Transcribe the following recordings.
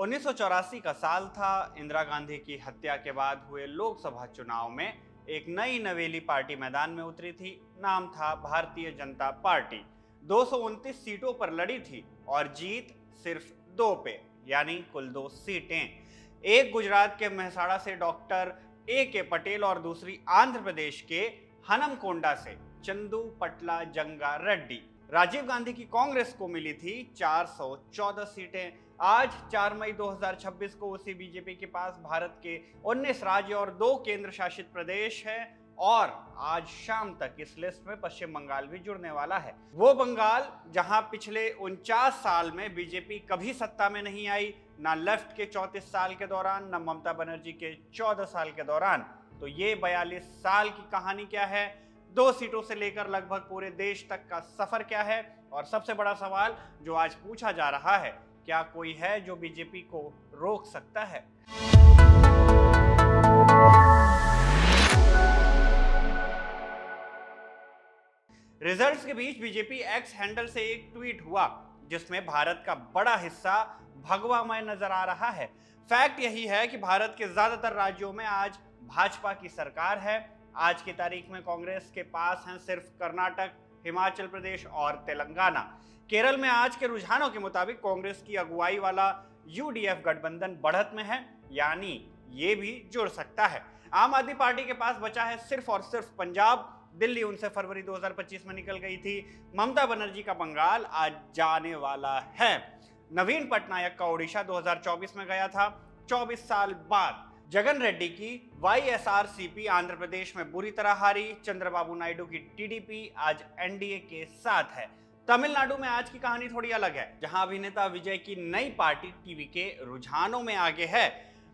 1984 का साल था। इंदिरा गांधी की हत्या के बाद हुए लोकसभा चुनाव में एक नई नवेली पार्टी मैदान में उतरी थी। नाम था भारतीय जनता पार्टी। 229 सीटों पर लड़ी थी और जीत सिर्फ 2 पे, यानी कुल 2 सीटें। एक गुजरात के मेहसाणा से डॉक्टर A.K. पटेल और दूसरी आंध्र प्रदेश के हनमकोंडा से चंदू पटला जंगा रेड्डी। राजीव गांधी की कांग्रेस को मिली थी 414 सीटें। आज 4 मई 2026 को उसी बीजेपी के पास भारत के 19 राज्य और 2 केंद्र शासित प्रदेश है और आज शाम तक इस लिस्ट में पश्चिम बंगाल भी जुड़ने वाला है। वो बंगाल जहां पिछले 49 साल में बीजेपी कभी सत्ता में नहीं आई, ना लेफ्ट के 34 साल के दौरान, ना ममता बनर्जी के 14 साल के दौरान। तो ये 42 साल की कहानी क्या है, 2 सीटों से लेकर लगभग पूरे देश तक का सफर क्या है, और सबसे बड़ा सवाल जो आज पूछा जा रहा है, क्या कोई है जो बीजेपी को रोक सकता है? रिजल्ट्स के बीच बीजेपी एक्स हैंडल से एक ट्वीट हुआ जिसमें भारत का बड़ा हिस्सा भगवामय नजर आ रहा है। फैक्ट यही है कि भारत के ज्यादातर राज्यों में आज भाजपा की सरकार है। आज की तारीख में कांग्रेस के पास हैं सिर्फ कर्नाटक, हिमाचल प्रदेश और तेलंगाना। केरल में आज के रुझानों के मुताबिक कांग्रेस की अगुवाई वाला यूडीएफ गठबंधन बढ़त में है, यानी ये भी जुड़ सकता है। आम आदमी पार्टी के पास बचा है सिर्फ और सिर्फ पंजाब। दिल्ली उनसे फरवरी 2025 में निकल गई थी। ममता बनर्जी का बंगाल आज जाने वाला है। नवीन पटनायक का ओडिशा 2024 में गया था। 24 साल बाद जगन रेड्डी की वाईएसआरसीपी आंध्र प्रदेश में बुरी तरह हारी। चंद्रबाबू नायडू की टीडीपी आज एनडीए के साथ है। तमिलनाडु में आज की कहानी थोड़ी अलग है। जहां अभिनेता विजय की नई पार्टी टीवी के रुझानों में आगे है,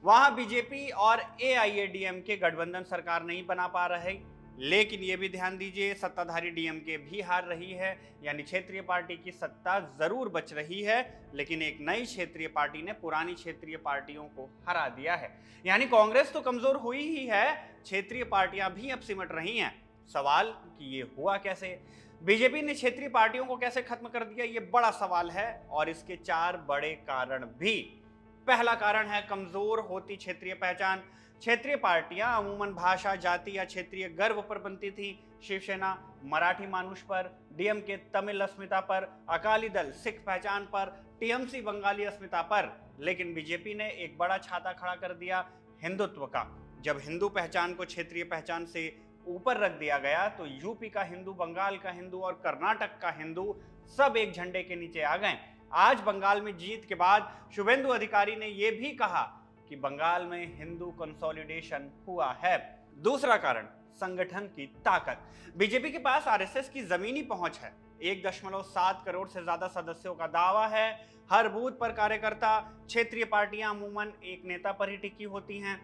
वहां बीजेपी और एआईएडीएमके गठबंधन सरकार नहीं बना पा रहे। लेकिन ये भी ध्यान दीजिए, सत्ताधारी डीएमके भी हार रही है, यानी क्षेत्रीय पार्टी की सत्ता जरूर बच रही है, लेकिन एक नई क्षेत्रीय पार्टी ने पुरानी क्षेत्रीय पार्टियों को हरा दिया है। यानी कांग्रेस तो कमजोर हुई ही है, क्षेत्रीय पार्टियां भी अब सिमट रही हैं। सवाल कि ये हुआ कैसे, बीजेपी ने क्षेत्रीय पार्टियों को कैसे खत्म कर दिया, ये बड़ा सवाल है और इसके 4 बड़े कारण भी। पहला कारण है कमजोर होती क्षेत्रीय पहचान। क्षेत्रीय पार्टियां अमूमन भाषा, जाति या क्षेत्रीय गर्व पर बनती थी। शिवसेना मराठी मानुष पर, डीएमके तमिल अस्मिता पर, अकाली दल सिख पहचान पर, टीएमसी बंगाली अस्मिता पर। लेकिन बीजेपी ने एक बड़ा छाता खड़ा कर दिया हिंदुत्व का। जब हिंदू पहचान को क्षेत्रीय पहचान से ऊपर रख दिया गया तो यूपी का हिंदू, बंगाल का हिंदू और कर्नाटक का हिंदू सब एक झंडे के नीचे आ गए। आज बंगाल में जीत के बाद शुभेंदु अधिकारी ने यह भी कहा कि बंगाल में हिंदू कंसोलिडेशन हुआ है। दूसरा कारण संगठन की ताकत। बीजेपी के पास आरएसएस की जमीनी पहुंच है। 1.7 करोड़ से ज्यादा सदस्यों का दावा है। हर बूथ पर कार्यकर्ता। क्षेत्रीय पार्टियां अमूमन एक नेता पर ही टिकी होती हैं।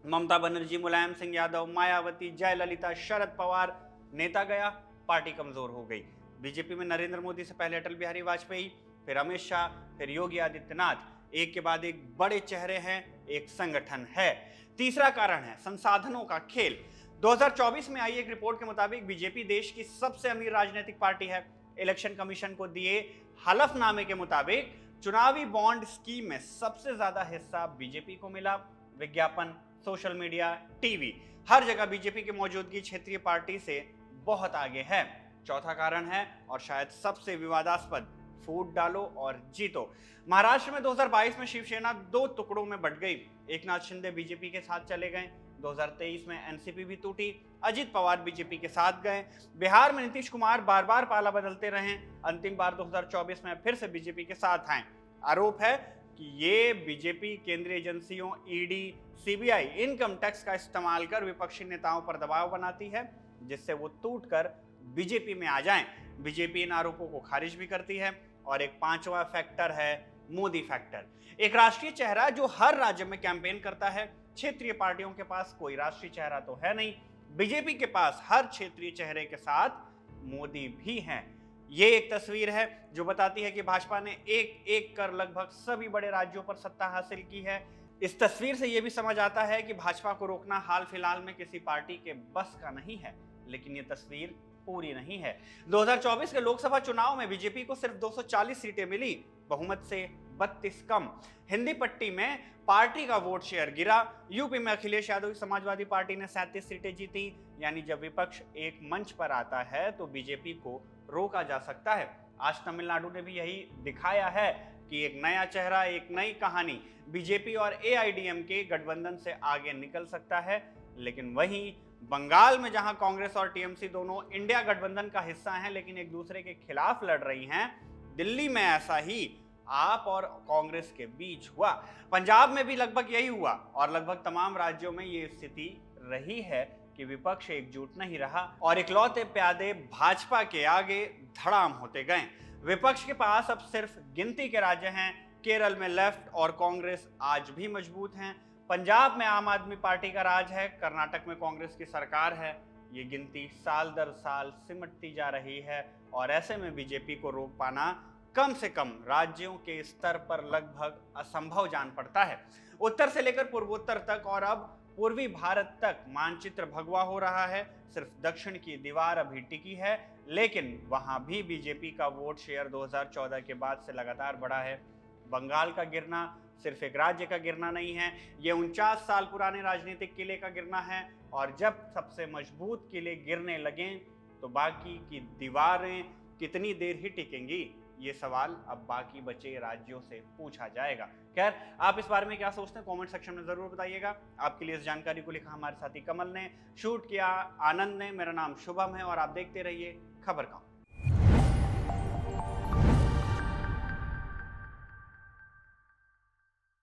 ममता बनर्जी, मुलायम सिंह यादव, मायावती, जयललिता, शरद पवार, नेता गया, पार्टी कमजोर हो गई। बीजेपी में नरेंद्र मोदी से पहले अटल बिहारी वाजपेयी, फिर अमित शाह, फिर योगी आदित्यनाथ, एक के बाद एक बड़े चेहरे हैं, एक संगठन है। तीसरा कारण है संसाधनों का खेल। 2024 में आई एक रिपोर्ट के मुताबिक बीजेपी देश की सबसे अमीर राजनीतिक पार्टी है। इलेक्शन कमीशन को दिए हलफनामे के मुताबिक चुनावी बॉन्ड स्कीम में सबसे ज्यादा हिस्सा बीजेपी को मिला। विज्ञापन, सोशल मीडिया, टीवी, हर जगह बीजेपी की मौजूदगी क्षेत्रीय पार्टी से बहुत आगे है। चौथा कारण है और शायद सबसे विवादास्पद, फूट डालो और जीतो। महाराष्ट्र में 2022 में शिवसेना 2 टुकड़ों में बंट गई। एकनाथ शिंदे बीजेपी के साथ चले गए। 2023 में एनसीपी भी टूटी। अजित पवार बीजेपी के साथ गए। बिहार में नीतीश कुमार बार बार पाला बदलते रहे। अंतिम बार 2024 में फिर से बीजेपी के साथ आए। आरोप है कि ये बीजेपी केंद्रीय एजेंसियों, ईडी, सीबीआई, इनकम टैक्स का इस्तेमाल कर विपक्षी नेताओं पर दबाव बनाती है, जिससे वो टूटकर बीजेपी में आ जाएं। बीजेपी इन आरोपों को खारिज भी करती है। और एक 5वां फैक्टर है मोदी फैक्टर। एक राष्ट्रीय चेहरा जो हर राज्य में कैंपेन करता है। क्षेत्रीय पार्टियों के पास कोई राष्ट्रीय चेहरा तो है नहीं। बीजेपी के पास हर क्षेत्रीय चेहरे के साथ मोदी भी हैं। ये एक तस्वीर है जो बताती है कि भाजपा ने एक एक कर लगभग सभी बड़े राज्यों पर सत्ता हासिल की है। इस तस्वीर से यह भी समझ आता है कि भाजपा को रोकना हाल फिलहाल में किसी पार्टी के बस का नहीं है। लेकिन ये तस्वीर पूरी नहीं है। 2024 के लोकसभा चुनाव में बीजेपी को सिर्फ 240 सीटें मिली। बहुमत से 32 कम। हिंदी पट्टी में पार्टी का वोट शेयर गिरा। यूपी में अखिलेश यादव की समाजवादी पार्टी ने 37 सीटें जीती। यानी जब विपक्ष एक मंच पर आता है तो बीजेपी को रोका जा सकता है। आज तमिलनाडु ने भी यही दिखाया है कि एक नया चेहरा, एक नई कहानी बीजेपी और एआईडीएमके गठबंधन से आगे निकल सकता है। लेकिन वहीं बंगाल में जहां कांग्रेस और टीएमसी दोनों इंडिया गठबंधन का हिस्सा हैं लेकिन एक दूसरे के खिलाफ लड़ रही हैं, दिल्ली में ऐसा ही आप और कांग्रेस के बीच हुआ। पंजाब में भी लगभग यही हुआ और लगभग तमाम राज्यों में ये स्थिति रही है कि विपक्ष एकजुट नहीं रहा और इकलौते प्यादे भाजपा के आगे धड़ाम होते गए। विपक्ष के पास अब सिर्फ गिनती के राज्य हैं। केरल में लेफ्ट और कांग्रेस आज भी मजबूत हैं। पंजाब में आम आदमी पार्टी का राज है। कर्नाटक में कांग्रेस की सरकार है। ये गिनती साल दर साल सिमटती जा रही है और ऐसे में बीजेपी को रोक पाना कम से कम राज्यों के स्तर पर लगभग असंभव जान पड़ता है। उत्तर से लेकर पूर्वोत्तर तक और अब पूर्वी भारत तक मानचित्र भगवा हो रहा है। सिर्फ दक्षिण की दीवार अभी टिकी है, लेकिन वहां भी बीजेपी का वोट शेयर 2014 के बाद से लगातार बढ़ा है। बंगाल का गिरना सिर्फ एक राज्य का गिरना नहीं है, ये 49 साल पुराने राजनीतिक किले का गिरना है और जब सबसे मजबूत किले गिरने लगें तो बाकी की दीवारें कितनी देर ही टिकेंगी, ये सवाल अब बाकी बचे राज्यों से पूछा जाएगा। खैर, आप इस बारे में क्या सोचते हैं कमेंट सेक्शन में जरूर बताइएगा। आपके लिए इस जानकारी को लिखा हमारे साथी कमल ने, शूट किया आनंद ने। मेरा नाम शुभम है और आप देखते रहिए खबर का।